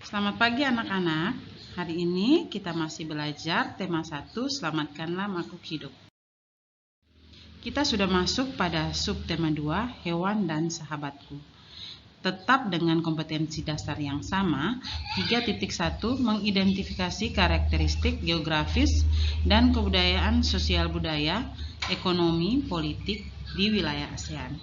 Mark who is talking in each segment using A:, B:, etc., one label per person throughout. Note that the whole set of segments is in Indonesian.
A: Selamat pagi anak-anak. Hari ini kita masih belajar tema 1, Selamatkanlah Makhluk Hidup. Kita sudah masuk pada subtema 2, Hewan dan Sahabatku. Tetap dengan kompetensi dasar yang sama, 3.1 mengidentifikasi karakteristik geografis dan kebudayaan sosial budaya, ekonomi, politik di wilayah ASEAN.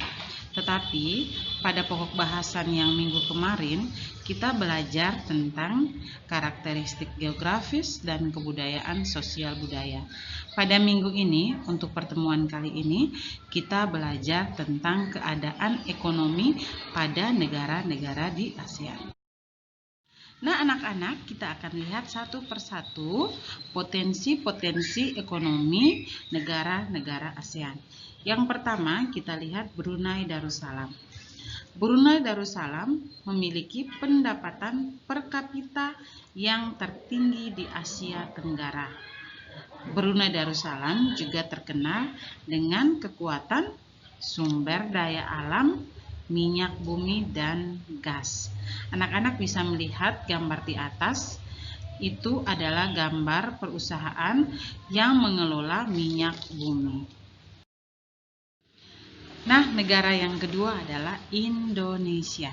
A: Tetapi pada pokok bahasan yang minggu kemarin kita belajar tentang karakteristik geografis dan kebudayaan sosial budaya. Pada minggu ini, untuk pertemuan kali ini, kita belajar tentang keadaan ekonomi pada negara-negara di ASEAN. Nah anak-anak, kita akan lihat satu persatu potensi-potensi ekonomi negara-negara ASEAN. Yang pertama kita lihat Brunei Darussalam. Brunei Darussalam memiliki pendapatan per kapita yang tertinggi di Asia Tenggara. Brunei Darussalam juga terkenal dengan kekuatan sumber daya alam, minyak bumi, dan gas. Anak-anak bisa melihat gambar di atas, itu adalah gambar perusahaan yang mengelola minyak bumi. Nah, negara yang kedua adalah Indonesia.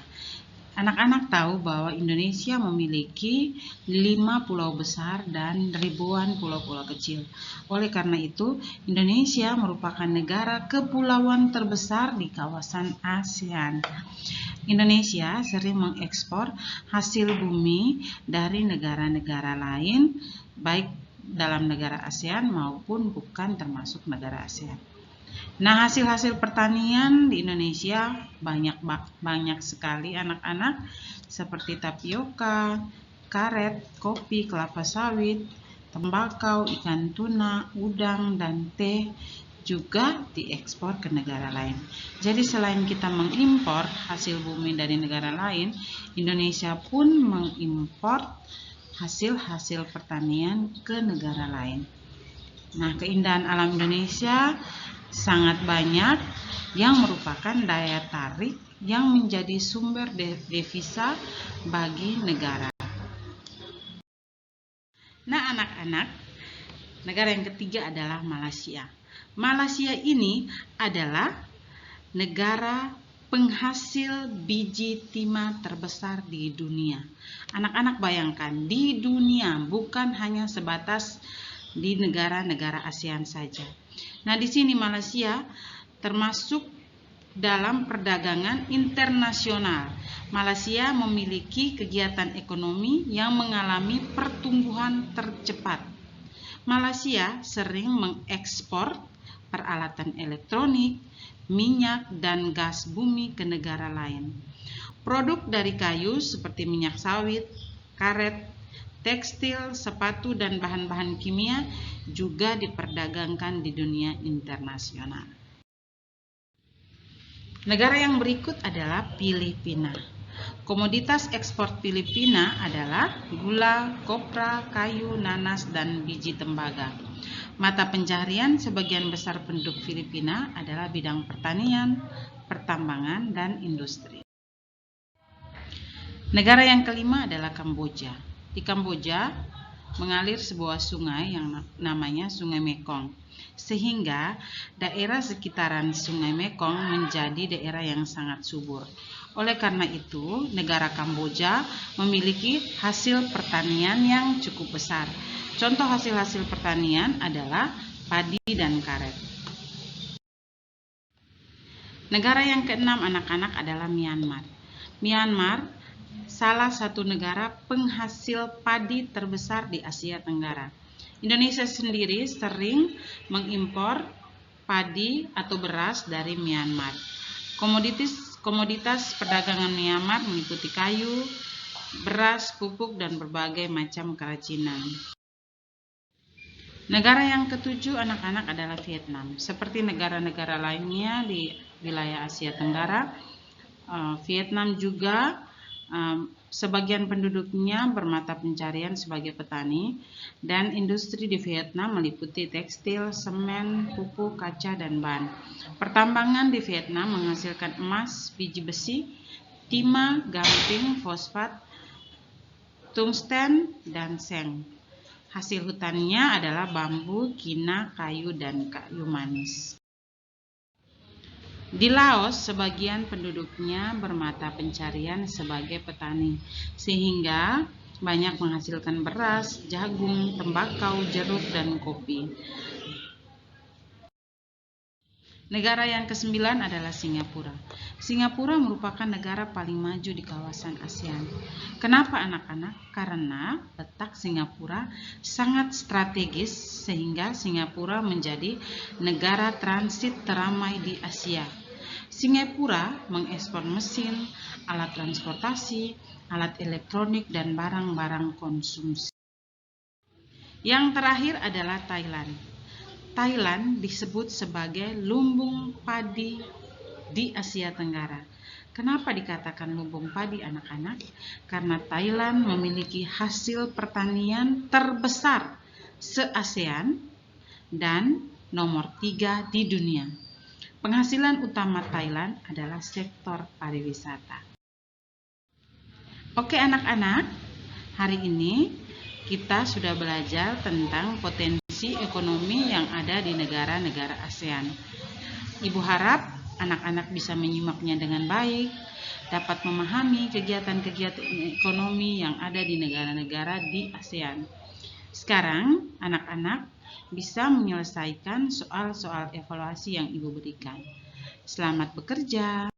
A: Anak-anak tahu bahwa Indonesia memiliki 5 pulau besar dan ribuan pulau-pulau kecil. Oleh karena itu, Indonesia merupakan negara kepulauan terbesar di kawasan ASEAN. Indonesia sering mengekspor hasil bumi dari negara-negara lain, baik dalam negara ASEAN maupun bukan termasuk negara ASEAN. Nah, hasil-hasil pertanian di Indonesia banyak sekali anak-anak, seperti tapioka, karet, kopi, kelapa sawit, tembakau, ikan tuna, udang, dan teh juga diekspor ke negara lain. Jadi selain kita mengimpor hasil bumi dari negara lain, Indonesia pun mengimpor hasil-hasil pertanian ke negara lain. Nah, keindahan alam Indonesia sangat banyak yang merupakan daya tarik yang menjadi sumber devisa bagi negara. Nah anak-anak, negara yang ketiga adalah Malaysia. Malaysia ini adalah negara penghasil biji timah terbesar di dunia. Anak-anak bayangkan, di dunia, bukan hanya sebatas di negara-negara ASEAN saja. Nah, di sini Malaysia termasuk dalam perdagangan internasional. Malaysia memiliki kegiatan ekonomi yang mengalami pertumbuhan tercepat. Malaysia sering mengekspor peralatan elektronik, minyak, dan gas bumi ke negara lain. Produk dari kayu seperti minyak sawit, karet, tekstil, sepatu, dan bahan-bahan kimia juga diperdagangkan di dunia internasional. Negara yang berikut adalah Filipina. Komoditas ekspor Filipina adalah gula, kopra, kayu, nanas, dan biji tembaga. Mata pencaharian sebagian besar penduduk Filipina adalah bidang pertanian, pertambangan, dan industri. Negara yang kelima adalah Kamboja. Di Kamboja mengalir sebuah sungai yang namanya Sungai Mekong, sehingga daerah sekitaran Sungai Mekong menjadi daerah yang sangat subur. Oleh karena itu, negara Kamboja memiliki hasil pertanian yang cukup besar. Contoh hasil-hasil pertanian adalah padi dan karet. Negara yang keenam anak-anak adalah Myanmar. Myanmar salah satu negara penghasil padi terbesar di Asia Tenggara. Indonesia sendiri sering mengimpor padi atau beras dari Myanmar. Komoditas perdagangan Myanmar meliputi kayu, beras, pupuk, dan berbagai macam kerajinan. Negara yang ketujuh anak-anak adalah Vietnam. Seperti negara-negara lainnya di wilayah Asia Tenggara, Vietnam juga sebagian penduduknya bermata pencarian sebagai petani, dan industri di Vietnam meliputi tekstil, semen, pupuk, kaca, dan ban. Pertambangan di Vietnam menghasilkan emas, biji besi, timah, gamping, fosfat, tungsten, dan seng. Hasil hutannya adalah bambu, kina, kayu, dan kayu manis. Di Laos, sebagian penduduknya bermata pencarian sebagai petani, sehingga banyak menghasilkan beras, jagung, tembakau, jeruk, dan kopi. Negara yang ke-9 adalah Singapura. Singapura merupakan negara paling maju di kawasan ASEAN. Kenapa anak-anak? Karena letak Singapura sangat strategis sehingga Singapura menjadi negara transit teramai di Asia. Singapura mengekspor mesin, alat transportasi, alat elektronik, dan barang-barang konsumsi. Yang terakhir adalah Thailand. Thailand disebut sebagai lumbung padi di Asia Tenggara. Kenapa dikatakan lumbung padi, anak-anak? Karena Thailand memiliki hasil pertanian terbesar se-ASEAN dan nomor 3 di dunia. Penghasilan utama Thailand adalah sektor pariwisata. Oke anak-anak, hari ini kita sudah belajar tentang potensi ekonomi yang ada di negara-negara ASEAN. Ibu harap anak-anak bisa menyimaknya dengan baik, dapat memahami kegiatan-kegiatan ekonomi yang ada di negara-negara di ASEAN. Sekarang, anak-anak bisa menyelesaikan soal-soal evaluasi yang Ibu berikan. Selamat bekerja.